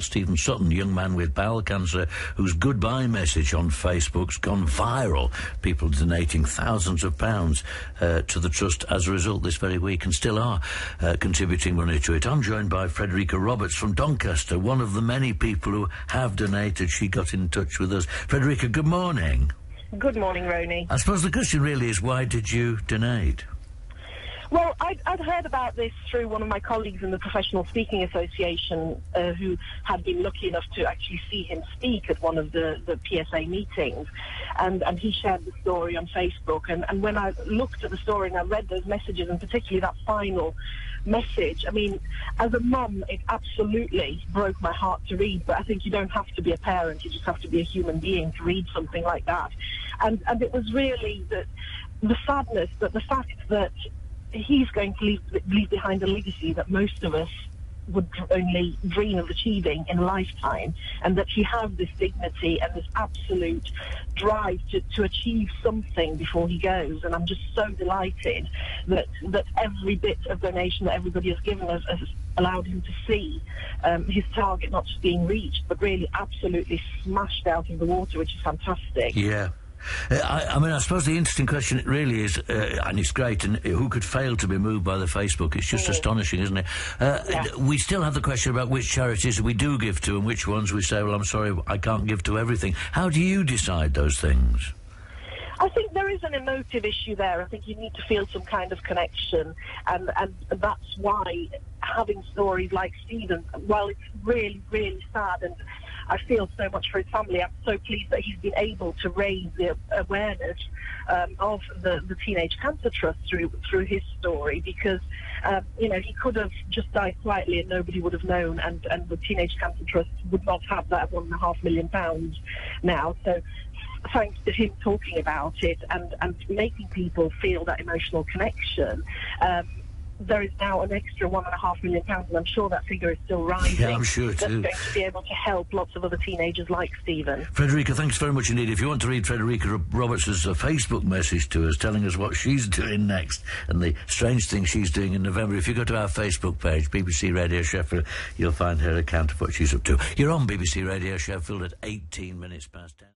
Stephen Sutton, young man with bowel cancer, whose goodbye message on Facebook's gone viral. People donating thousands of pounds to the trust as a result this very week, and still are contributing money to it. I'm joined by Frederica Roberts from Doncaster, one of the many people who have donated. She got in touch with us. Frederica, good morning. Good morning, Roni. I suppose the question really is, why did you donate? Well, I'd heard about this through one of my colleagues in the Professional Speaking Association who had been lucky enough to actually see him speak at one of the PSA meetings. And he shared the story on Facebook. And when I looked at the story and I read those messages, and particularly that final message, I mean, as a mum, it absolutely broke my heart to read. But I think you don't have to be a parent. You just have to be a human being to read something like that. And it was really the sadness, that the fact that he's going to leave behind a legacy that most of us would only dream of achieving in a lifetime, and that he has this dignity and this absolute drive to achieve something before he goes. And I'm just so delighted that every bit of donation that everybody has given us has allowed him to see his target not just being reached, but really absolutely smashed out of the water, which is fantastic. Yeah. I mean, I suppose the interesting question it really is, and it's great, and who could fail to be moved by the Facebook? It's just astonishing, isn't it? Yeah. We still have the question about which charities we do give to and which ones we say, well, I'm sorry, I can't give to everything. How do you decide those things? I think there is an emotive issue there. I think you need to feel some kind of connection, and that's why having stories like Stephen, while it's really, really sad, and I feel so much for his family, I'm so pleased that he's been able to raise the awareness of the Teenage Cancer Trust through his story, because he could have just died quietly and nobody would have known, and the Teenage Cancer Trust would not have that £1.5 million now. So thanks to him talking about it and making people feel that emotional connection, there is now an extra £1.5 million, and I'm sure that figure is still rising. Yeah, I'm sure too. That's going to be able to help lots of other teenagers like Stephen. Frederica, thanks very much indeed. If you want to read Frederica Roberts' Facebook message to us, telling us what she's doing next and the strange thing she's doing in November, if you go to our Facebook page, BBC Radio Sheffield, you'll find her account of what she's up to. You're on BBC Radio Sheffield at 18 minutes past 10.